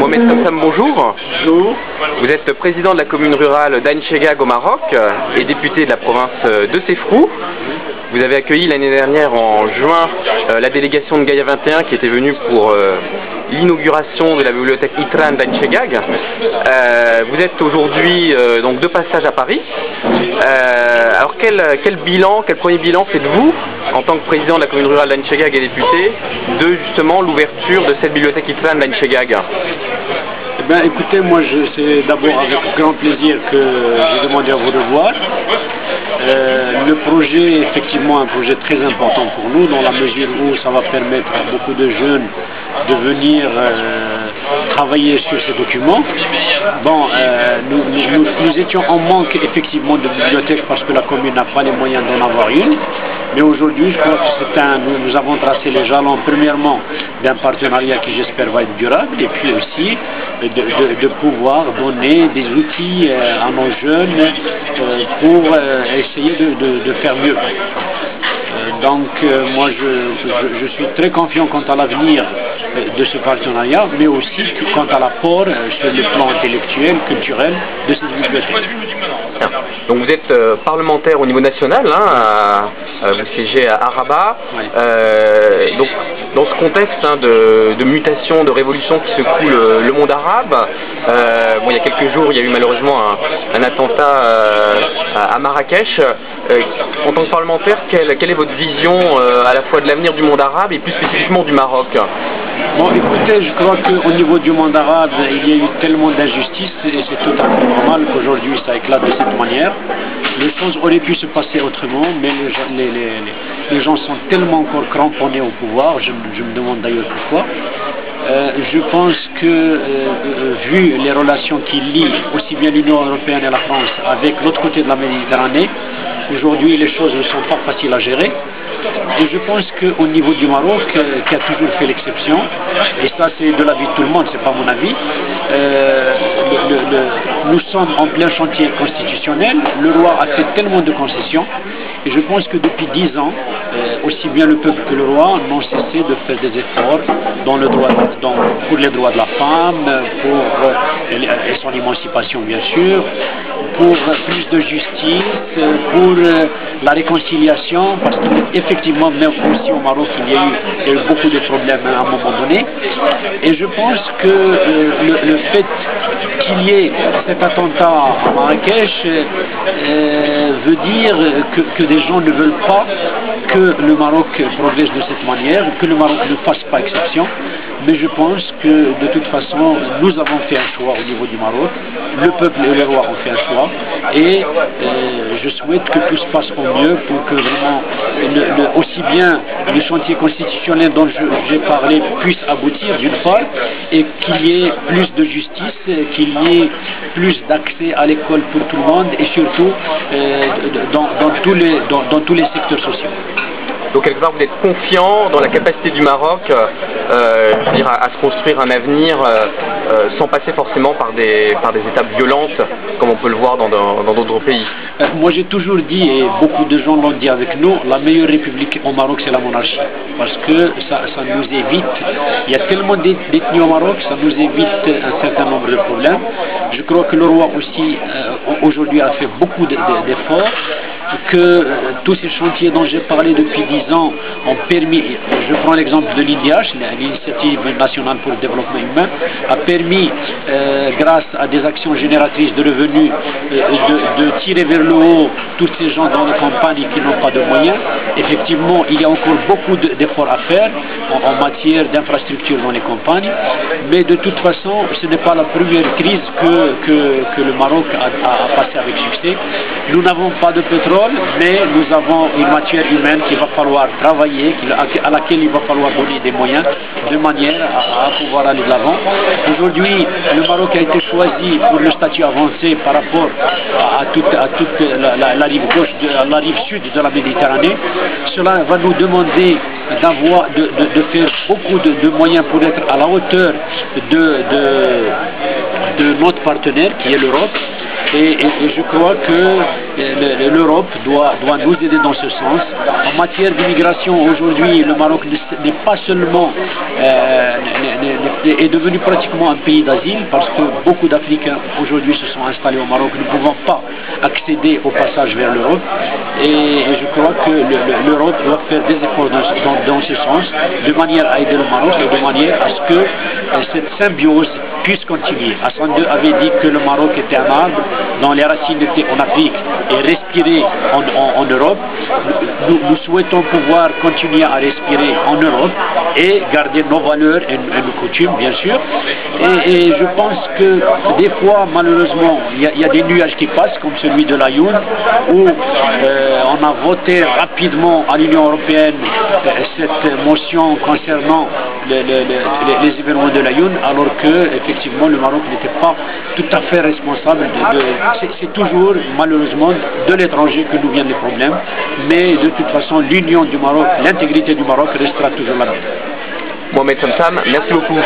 Mohamed Samsam, bonjour. Bonjour. Vous êtes président de la commune rurale d'Ain Chegag au Maroc et député de la province de Sefrou. Vous avez accueilli l'année dernière en juin la délégation de Gaïa 21 qui était venue pour l'inauguration de la bibliothèque Itran d'Ain Chegag. Vous êtes aujourd'hui donc de passage à Paris. Alors quel bilan, quel premier bilan faites-vous en tant que président de la commune rurale d'Ain Chegag et député de justement l'ouverture de cette bibliothèque Itran d'Ain Chegag? Eh bien, écoutez, moi, c'est d'abord avec grand plaisir que j'ai demandé à vous revoir. Le projet est effectivement un projet très important pour nous, dans la mesure où ça va permettre à beaucoup de jeunes de venir travailler sur ces documents. Bon, nous étions en manque effectivement de bibliothèque parce que la commune n'a pas les moyens d'en avoir une. Mais aujourd'hui, je crois que nous avons tracé les jalons, premièrement, d'un partenariat qui, j'espère, va être durable, et puis aussi de pouvoir donner des outils à nos jeunes pour essayer de faire mieux. Donc, moi, je suis très confiant quant à l'avenir de ce partenariat, mais aussi quant à l'apport sur le plan intellectuel, culturel de cette bibliothèque. Donc vous êtes parlementaire au niveau national, hein, vous siégez à Rabat. Oui. Donc dans ce contexte de mutation, de révolution qui secoue le monde arabe, bon, il y a quelques jours, il y a eu malheureusement un attentat à Marrakech. En tant que parlementaire, quelle est votre vision à la fois de l'avenir du monde arabe et plus spécifiquement du Maroc? Bon, écoutez, je crois qu'au niveau du monde arabe, il y a eu tellement d'injustices et c'est tout à fait normal qu'aujourd'hui ça éclate de cette manière. Les choses auraient pu se passer autrement, mais les gens sont tellement encore cramponnés au pouvoir, je me demande d'ailleurs pourquoi. Je pense que, vu les relations qui lient aussi bien l'Union européenne et la France avec l'autre côté de la Méditerranée, aujourd'hui les choses ne sont pas faciles à gérer. Et je pense qu'au niveau du Maroc, qui a toujours fait l'exception, et ça c'est de l'avis de tout le monde, c'est pas mon avis, nous sommes en plein chantier constitutionnel, le roi a fait tellement de concessions, et je pense que depuis 10 ans, aussi bien le peuple que le roi n'ont cessé de faire des efforts pour les droits de la femme, pour son émancipation bien sûr, pour plus de justice, pour la réconciliation, parce qu'effectivement, même aussi au Maroc, il y a eu beaucoup de problèmes à un moment donné. Et je pense que le fait qu'il y ait cet attentat à Marrakech veut dire que des gens ne veulent pas que le Maroc progresse de cette manière, que le Maroc ne fasse pas exception. Mais je pense que de toute façon, nous avons fait un choix au niveau du Maroc, le peuple et les rois ont fait un choix, et je souhaite que tout se passe au mieux pour que vraiment, aussi bien les chantiers constitutionnels dont j'ai parlé puissent aboutir d'une part, et qu'il y ait plus de justice, qu'il y ait plus d'accès à l'école pour tout le monde, et surtout dans tous les secteurs sociaux. Donc quelque part vous êtes confiant dans la capacité du Maroc à se construire un avenir sans passer forcément par des étapes violentes comme on peut le voir dans d'autres pays. Moi j'ai toujours dit, et beaucoup de gens l'ont dit avec nous, la meilleure république au Maroc c'est la monarchie. Parce que ça nous évite, il y a tellement d'ethnies au Maroc, ça nous évite un certain nombre de problèmes. Je crois que le roi aussi aujourd'hui a fait beaucoup d'efforts, que tous ces chantiers dont j'ai parlé depuis 10 ans ont permis, je prends l'exemple de l'IDH, l'initiative nationale pour le développement humain, a permis, grâce à des actions génératrices de revenus, de tirer vers le haut tous ces gens dans les campagnes qui n'ont pas de moyens. Effectivement, il y a encore beaucoup d'efforts à faire en matière d'infrastructures dans les campagnes, mais de toute façon, ce n'est pas la première crise que le Maroc a passée avec succès. Nous n'avons pas de pétrole, mais nous avons une matière humaine qu'il va falloir travailler, à laquelle il va falloir donner des moyens de manière à pouvoir aller de l'avant. Aujourd'hui, le Maroc a été choisi pour le statut avancé par rapport à toute la rive gauche, la rive sud de la Méditerranée. Cela va nous demander de faire beaucoup de moyens pour être à la hauteur de notre partenaire qui est l'Europe. et je crois que l'Europe doit nous aider dans ce sens. En matière d'immigration, aujourd'hui, le Maroc n'est pas seulement est devenu pratiquement un pays d'asile, parce que beaucoup d'Africains aujourd'hui se sont installés au Maroc, ne pouvant pas accéder au passage vers l'Europe, et je crois que l'Europe doit faire des efforts dans ce sens, de manière à aider le Maroc et de manière à ce que cette symbiose puisse continuer. Hassan II avait dit que le Maroc était un arbre dont les racines étaient en Afrique et respirer en Europe. Nous souhaitons pouvoir continuer à respirer en Europe et garder nos valeurs et nos coutumes, bien sûr. Et je pense que des fois, malheureusement, il y a des nuages qui passent, comme celui de l'Ayoun, où on a voté rapidement à l'Union européenne cette motion concernant les événements de l'Ayoun, alors que effectivement le Maroc n'était pas tout à fait responsable c'est toujours malheureusement de l'étranger que nous viennent les problèmes, mais de toute façon l'union du Maroc, l'intégrité du Maroc restera toujours là-bas. Mohamed Samsam, merci beaucoup.